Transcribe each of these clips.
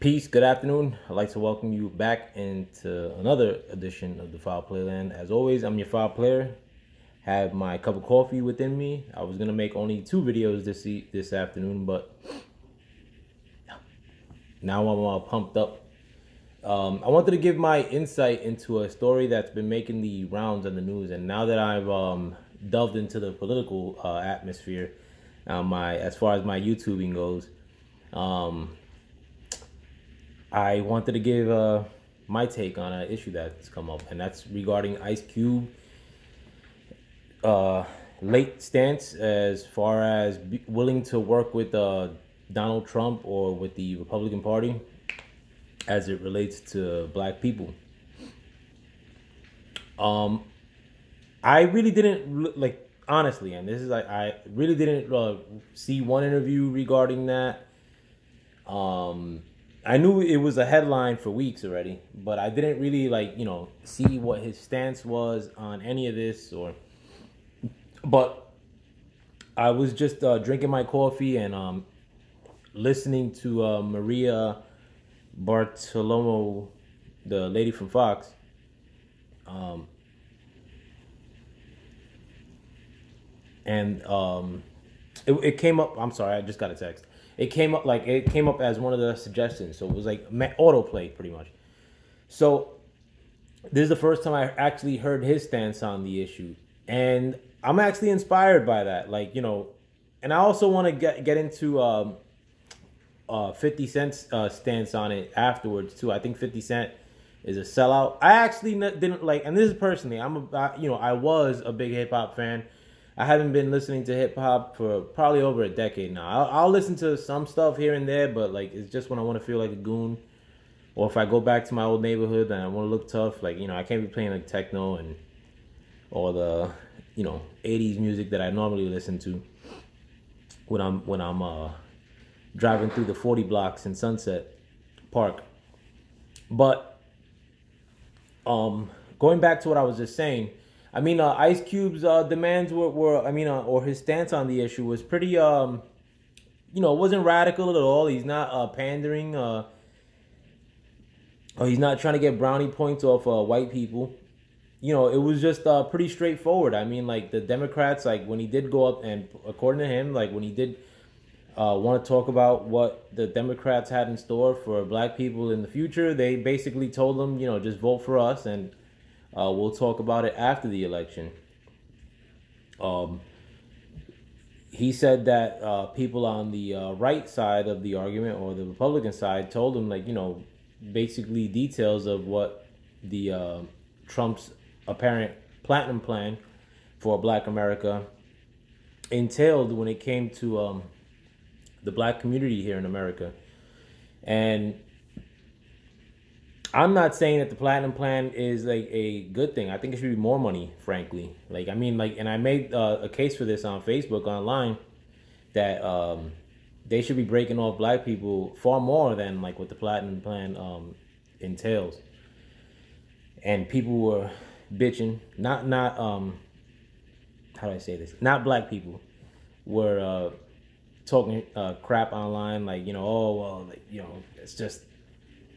Peace, good afternoon. I'd like to welcome you back into another edition of the Foul Playland. As always, I'm your Foul Player. Have my cup of coffee within me. I was gonna make only 2 videos this afternoon, but now I'm all pumped up. I wanted to give my insight into a story that's been making the rounds on the news, and now that I've delved into the political atmosphere, as far as my YouTubing goes, I wanted to give my take on an issue that's come up, and that's regarding Ice Cube late stance as far as willing to work with Donald Trump or with the Republican Party as it relates to black people. I really didn't honestly, and this is I really didn't see one interview regarding that. I knew it was a headline for weeks already, but I didn't really see what his stance was on any of this. But I was just drinking my coffee and listening to Maria Bartiromo, the lady from Fox. It came up. I'm sorry, I just got a text. It came up as one of the suggestions. So it was like autoplay pretty much. So this is the first time I actually heard his stance on the issue, and I'm actually inspired by that. And I also want to get into 50 Cent's stance on it afterwards too. I think 50 Cent is a sellout. I actually didn't and this is personally, I was a big hip hop fan. I haven't been listening to hip hop for probably over a decade now. I'll listen to some stuff here and there, but it's just when I want to feel like a goon, or if I go back to my old neighborhood and I want to look tough. I can't be playing techno and or the 80s music that I normally listen to when I'm driving through the 40 blocks in Sunset Park. But going back to what I was just saying, Ice Cube's demands were or his stance on the issue was pretty, it wasn't radical at all. He's not pandering. Or he's not trying to get brownie points off white people. It was just pretty straightforward. The Democrats, when he did go up and, according to him, when he did want to talk about what the Democrats had in store for black people in the future, they basically told them, just vote for us and we'll talk about it after the election. He said that people on the right side of the argument, or the Republican side, told him basically details of what the Trump's apparent platinum plan for Black America entailed when it came to the black community here in America. And I'm not saying that the platinum plan is a good thing. I think it should be more money, frankly. And I made a case for this on Facebook online that they should be breaking off black people far more than what the platinum plan entails. And people were bitching, not how do I say this? Not black people were talking crap online, it's just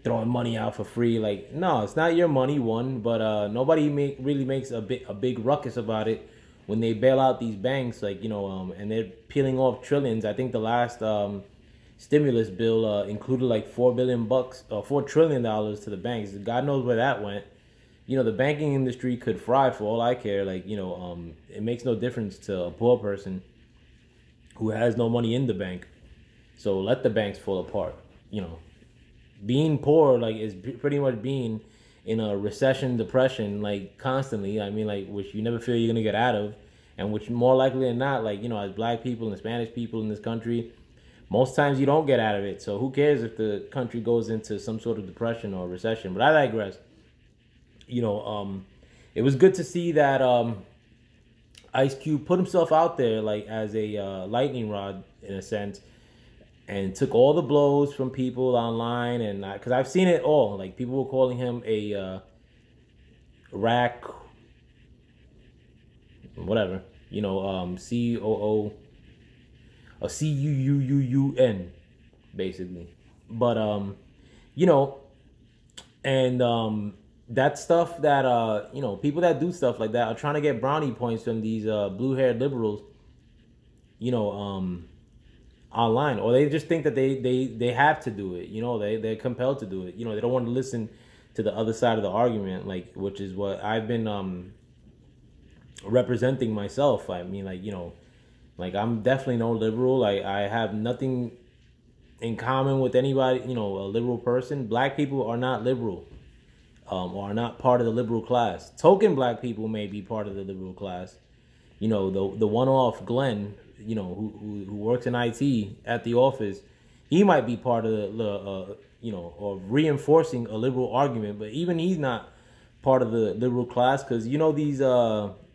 throwing money out for free. No, it's not your money, one, but nobody really makes a big ruckus about it when they bail out these banks, and they're peeling off trillions. I think the last stimulus bill included $4 trillion to the banks. God knows where that went. The banking industry could fry for all I care. It makes no difference to a poor person who has no money in the bank. So let the banks fall apart. Being poor is pretty much being in a recession, depression, constantly. Which you never feel you're gonna get out of, and which more likely than not, as black people and Spanish people in this country, most times you don't get out of it. So who cares if the country goes into some sort of depression or recession? But I digress. It was good to see that Ice Cube put himself out there as a lightning rod in a sense, and took all the blows from people online, and because I've seen it all. People were calling him a rack, whatever, COO, a CUUUN, basically. But you know, and that stuff that people that do stuff like that are trying to get brownie points from these blue-haired liberals, you know, online, or they just think that they have to do it. They're compelled to do it. They don't want to listen to the other side of the argument, like, which is what I've been representing myself. I mean, like I'm definitely no liberal. I have nothing in common with anybody, a liberal person. Black people are not liberal, or are not part of the liberal class. Token black people may be part of the liberal class. The one-off Glenn, who works in IT at the office, he might be part of the or reinforcing a liberal argument, but even he's not part of the liberal class, because these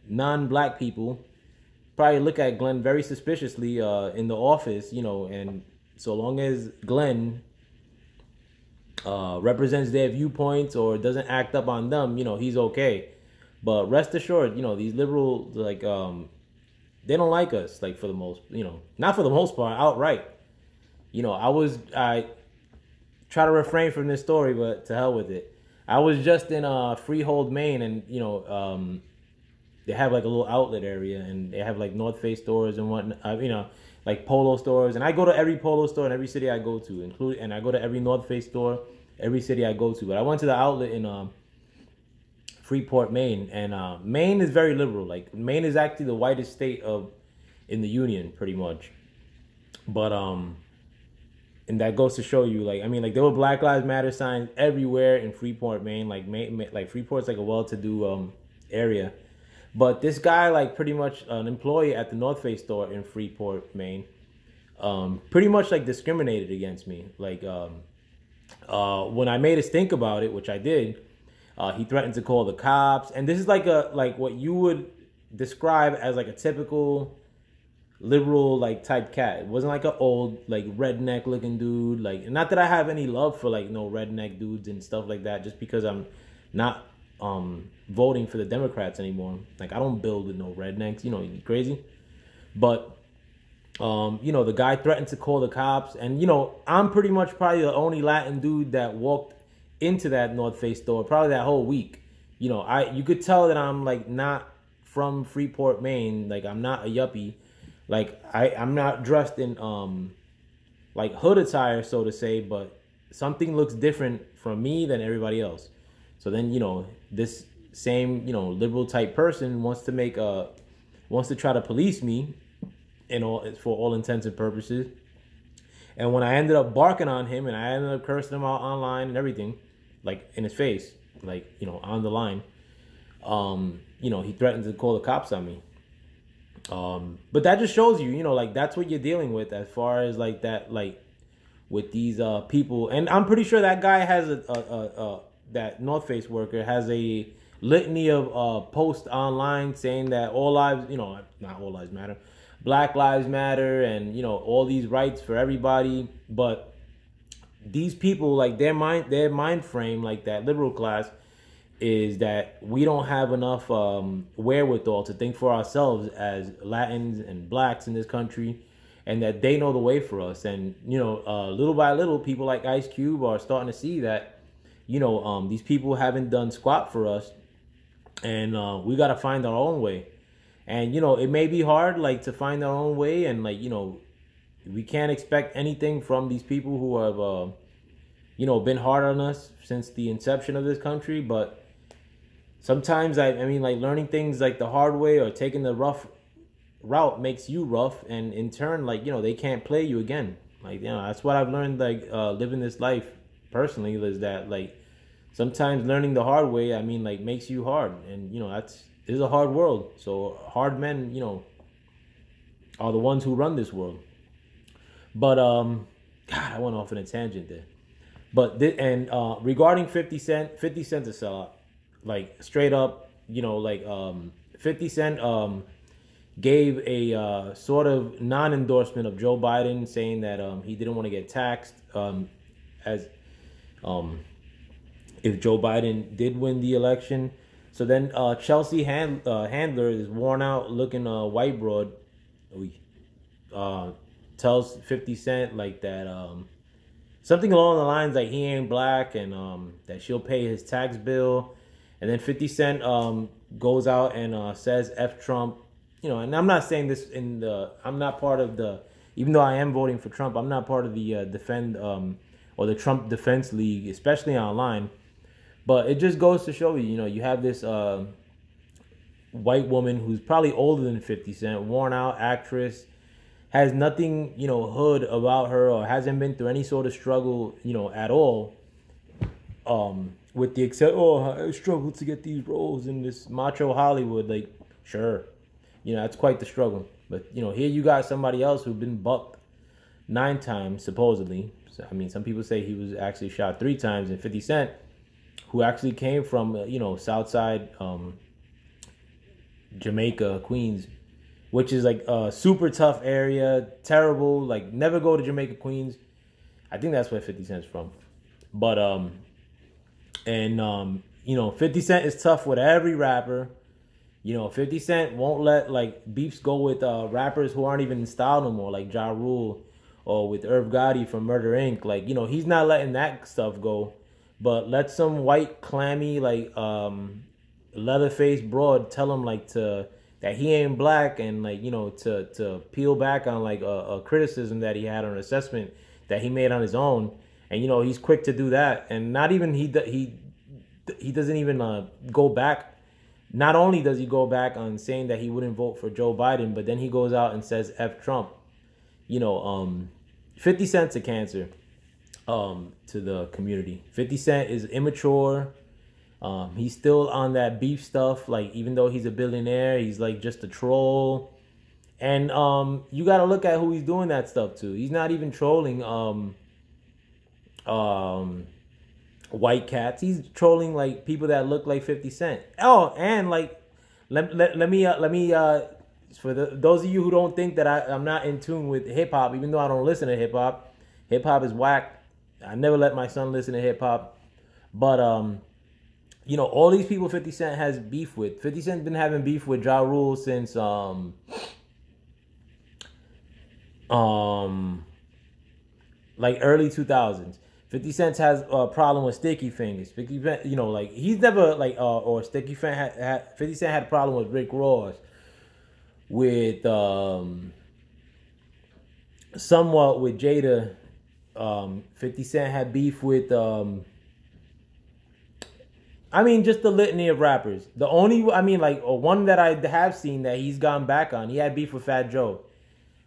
non-black people probably look at Glenn very suspiciously in the office, and so long as Glenn represents their viewpoints or doesn't act up on them, he's okay. But rest assured, these liberals, like, they don't like us, like, for the most, not for the most part, outright. I try to refrain from this story, but to hell with it. I was just in Freehold, Maine, and, they have like a little outlet area, and they have like North Face stores and whatnot, like polo stores. And I go to every polo store in every city I go to, and I go to every North Face store, every city I go to. But I went to the outlet in Freeport, Maine, and Maine is very liberal. Like, Maine is actually the whitest state in the union, pretty much. But and that goes to show you, like, there were Black Lives Matter signs everywhere in Freeport, Maine. Like Freeport's like a well-to-do area. But this guy, like, pretty much an employee at the North Face store in Freeport, Maine, pretty much like discriminated against me. Like, when I made us think about it, which I did, he threatened to call the cops. And this is like what you would describe as like a typical liberal, like, type cat. It wasn't like an old, like, redneck looking dude. Like, not that I have any love for, like, no redneck dudes and stuff like that, just because I'm not voting for the Democrats anymore. Like, I don't build with no rednecks, you crazy. But the guy threatened to call the cops, and I'm pretty much probably the only Latin dude that walked into that North Face store probably that whole week. You could tell that I'm, like, not from Freeport, Maine. Like, I'm not a yuppie. Like, I'm not dressed in like hood attire, so to say, but something looks different from me than everybody else. So then, this same, liberal type person wants to try to police me for all intents and purposes. And when I ended up barking on him, and I ended up cursing him out online and everything, like, in his face, like, on the line, he threatened to call the cops on me. But that just shows you, like, that's what you're dealing with as far as, like, that, like, with these people. And I'm pretty sure that guy has that North Face worker has a litany of posts online saying that all lives, not all lives matter, Black Lives Matter, and all these rights for everybody. But these people, like, their mind frame, like that liberal class, is that we don't have enough wherewithal to think for ourselves as Latins and blacks in this country, and that they know the way for us. And little by little, people like Ice Cube are starting to see that these people haven't done squat for us, and we got to find our own way. And it may be hard, like, to find our own way, and, like, we can't expect anything from these people who have been hard on us since the inception of this country. But sometimes I mean, like, learning things like the hard way or taking the rough route makes you rough, and in turn, like, they can't play you again. Like, that's what I've learned, like, living this life personally, is that, like, sometimes learning the hard way, I mean, like, makes you hard. And this is a hard world, so hard men are the ones who run this world. But God, I went off on a tangent there. But regarding 50 Cent is a sellout. Like, straight up, 50 Cent gave a sort of non-endorsement of Joe Biden, saying that he didn't want to get taxed as if Joe Biden did win the election. So then Chelsea Handler, is worn out looking white broad, tells 50 Cent, like, that something along the lines like he ain't black, and that she'll pay his tax bill. And then 50 Cent goes out and says F Trump. You know, and I'm not saying this I'm not part of the, even though I am voting for Trump, I'm not part of the defend or the Trump Defense League, especially online. But it just goes to show you, you know, you have this white woman who's probably older than 50 Cent, worn out actress, has nothing, you know, hood about her, or hasn't been through any sort of struggle, you know, at all. With the except, I struggled to get these roles in this macho Hollywood. Like, sure, you know, that's quite the struggle. But, you know, here you got somebody else who's been bucked 9 times, supposedly. So, I mean, some people say he was actually shot 3 times. And 50 Cent, who actually came from, you know, Southside Jamaica, Queens, which is like a super tough area, terrible. Like, never go to Jamaica, Queens. I think that's where 50 Cent's from. But, you know, 50 Cent is tough with every rapper. You know, 50 Cent won't let, like, beefs go with rappers who aren't even in style no more, like Ja Rule, or with Irv Gotti from Murder Inc. Like, you know, he's not letting that stuff go. But let some white, clammy, like, leather-faced broad tell him, like, that he ain't black, and, like, you know, to peel back on, like, a criticism that he had, or an assessment that he made on his own. And, you know, he's quick to do that. And not even, he doesn't even go back. Not only does he go back on saying that he wouldn't vote for Joe Biden, but then he goes out and says F Trump. You know, 50 Cent's a cancer to the community. 50 Cent is immature. He's still on that beef stuff. Like, even though he's a billionaire, he's like just a troll. And you got to look at who he's doing that stuff to. He's not even trolling white cats. He's trolling like people that look like 50 Cent. Oh, and like let me for those of you who don't think that I'm not in tune with hip hop, even though I don't listen to hip hop is whack. I never let my son listen to hip hop. But you know, all these people 50 Cent has beef with. 50 Cent's been having beef with Ja Rule since like early 2000s. 50 Cent has a problem with Sticky Fingers. 50 Cent, you know, like, he's never, like, or Sticky Cent had 50 Cent had a problem with Rick Ross. With, somewhat with Jada. 50 Cent had beef with, I mean, just the litany of rappers. The only, I mean, like, one that I have seen that he's gone back on, he had beef with Fat Joe.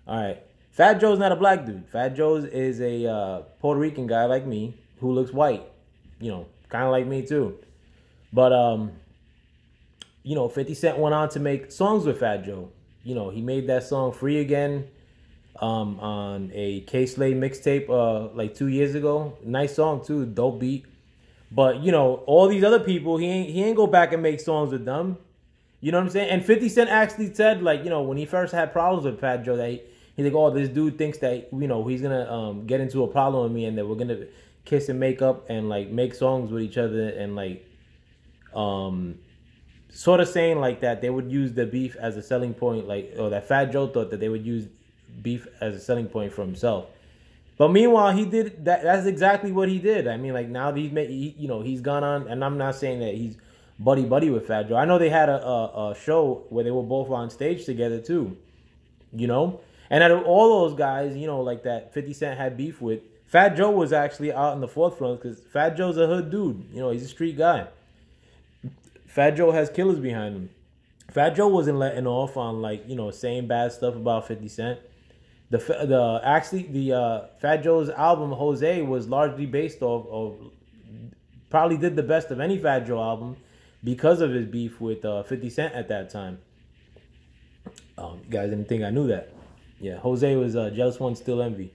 All right. Fat Joe's not a black dude. Fat Joe's is a Puerto Rican guy like me who looks white. You know, kind of like me too. But, you know, 50 Cent went on to make songs with Fat Joe. You know, he made that song Free Again on a K-Slay mixtape like 2 years ago. Nice song too, dope beat. But, you know, all these other people, he ain't go back and make songs with them. You know what I'm saying? And 50 Cent actually said, like, you know, when he first had problems with Fat Joe, that he's like, oh, this dude thinks that, you know, he's going to get into a problem with me, and that we're going to kiss and make up and, like, make songs with each other, and, like, sort of saying, like, that they would use the beef as a selling point, like, or that Fat Joe thought that they would use beef as a selling point for himself. But meanwhile, he did that. That's exactly what he did. I mean, like, now that you know, he's gone on, and I'm not saying that he's buddy with Fat Joe. I know they had a show where they were both on stage together too, you know. And out of all those guys, you know, like that 50 Cent had beef with, Fat Joe was actually out in the forefront because Fat Joe's a hood dude. You know, he's a street guy. Fat Joe has killers behind him. Fat Joe wasn't letting off on, like, you know, saying bad stuff about 50 Cent. The Fat Joe's album Jose was largely based off of, probably did the best of any Fat Joe album because of his beef with 50 Cent at that time. You guys didn't think I knew that. Yeah, Jose was Jealous One Still Envy,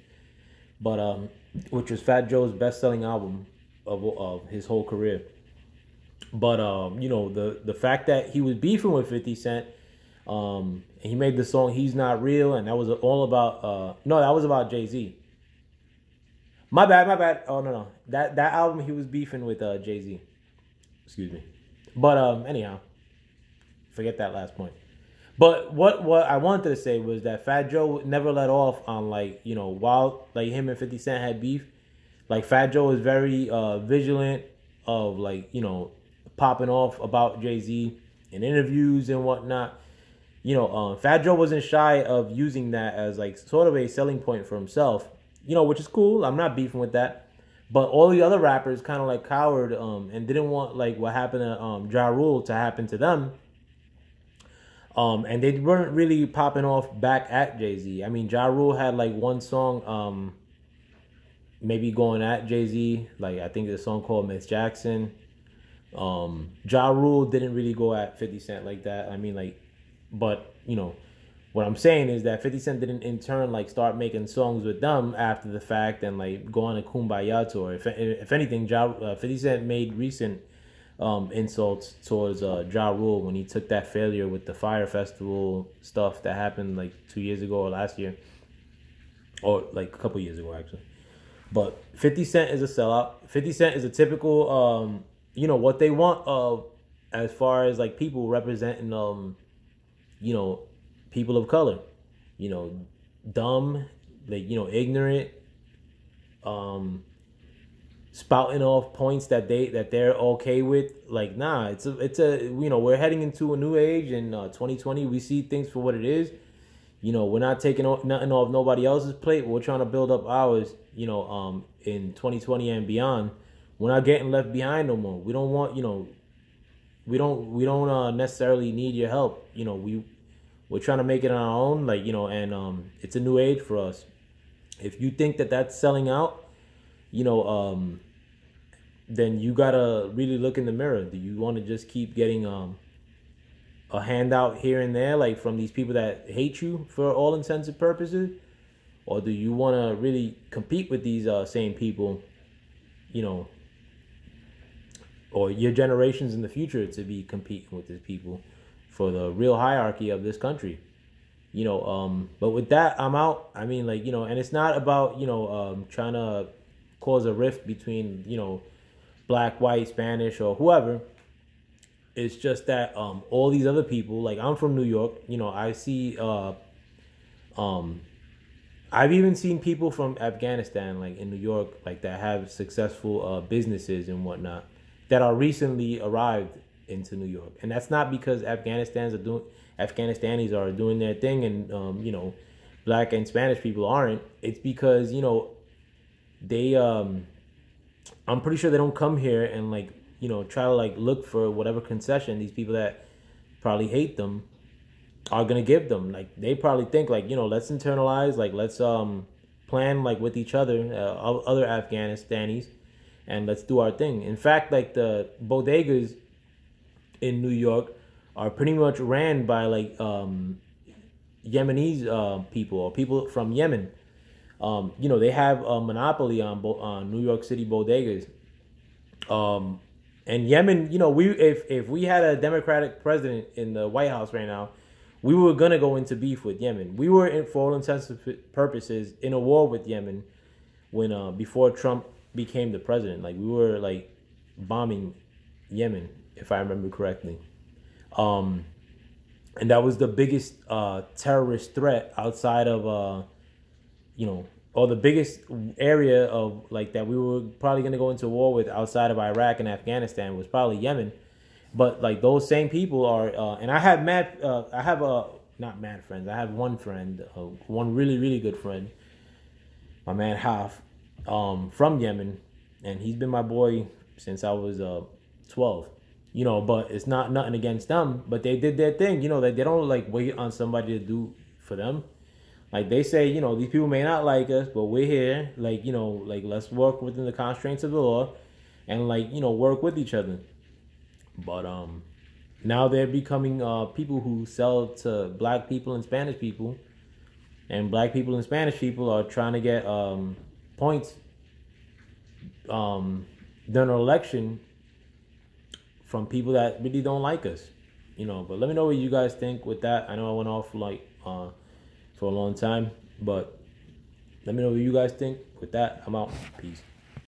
but which was Fat Joe's best-selling album of his whole career. But you know, the fact that he was beefing with 50 Cent, and he made the song "He's Not Real," and that was all about no, that was about Jay-Z. My bad. Oh no, that album he was beefing with Jay-Z. Excuse me. But anyhow, forget that last point. But what I wanted to say was that Fat Joe never let off on, like, you know, while, like, him and 50 Cent had beef, Like Fat Joe is very vigilant of like, popping off about Jay-Z in interviews and whatnot. Fat Joe wasn't shy of using that as like sort of a selling point for himself, which is cool. I'm not beefing with that. But all the other rappers kind of like cowered and didn't want like what happened to Ja Rule to happen to them. And they weren't really popping off back at Jay-Z. I mean, Ja Rule had like one song maybe going at Jay-Z. Like I think there's a song called Miss Jackson. Ja Rule didn't really go at 50 Cent like that. I mean, like, but what I'm saying is that 50 Cent didn't in turn like start making songs with them after the fact and like go on a Kumbaya tour. If anything, 50 Cent made recent insults towards Ja Rule when he took that failure with the Fire Festival stuff that happened like 2 years ago or last year, or like a couple years ago actually. But 50 Cent is a sellout. 50 Cent is a typical what they want of as far as like people representing people of color, dumb, like, ignorant, spouting off points that they're okay with. Like, nah, it's a we're heading into a new age in 2020. We see things for what it is. We're not taking nothing off nobody else's plate. We're trying to build up ours, in 2020 and beyond. We're not getting left behind no more. We don't want, we don't necessarily need your help. We're trying to make it on our own, like, and it's a new age for us. If you think that that's selling out, then you gotta really look in the mirror. Do you want to just keep getting a handout here and there, like from these people that hate you for all intents and purposes, or do you want to really compete with these same people, or your generations in the future to be competing with these people for the real hierarchy of this country? But with that, I'm out. I mean, like, and it's not about, trying to cause a rift between, black, white, Spanish, or whoever. It's just that all these other people, like, I'm from New York, I see, I've even seen people from Afghanistan, like in New York, like that have successful businesses and whatnot that are recently arrived into New York. And that's not because Afghanis are doing their thing and black and Spanish people aren't. It's because they I'm pretty sure they don't come here and like try to like look for whatever concession these people that probably hate them are gonna give them. Like they probably think like let's internalize, like let's plan like with each other, other Afghanistanis, and let's do our thing. In fact, like the bodegas in New York are pretty much ran by like Yemenis people or people from Yemen. They have a monopoly on New York City bodegas. And Yemen, if we had a Democratic president in the White House right now, we were gonna go into beef with Yemen. We were, for all intents and purposes, in a war with Yemen when before Trump became the president. Like we were like bombing Yemen, if I remember correctly. And that was the biggest terrorist threat outside of or the biggest area of like that we were probably going to go into war with outside of Iraq and Afghanistan was probably Yemen. But like those same people are and I have not mad friends. I have one friend, one really, really good friend, my man Haf, from Yemen, and he's been my boy since I was 12. But it's not nothing against them, but they did their thing. They don't like wait on somebody to do for them. Like they say, these people may not like us, but we're here. Like, like let's work within the constraints of the law and like, work with each other. But now they're becoming people who sell to black people and Spanish people, and black people and Spanish people are trying to get points during an election from people that really don't like us, But let me know what you guys think with that. I know I went off like for a long time, but let me know what you guys think with that. I'm out. Peace.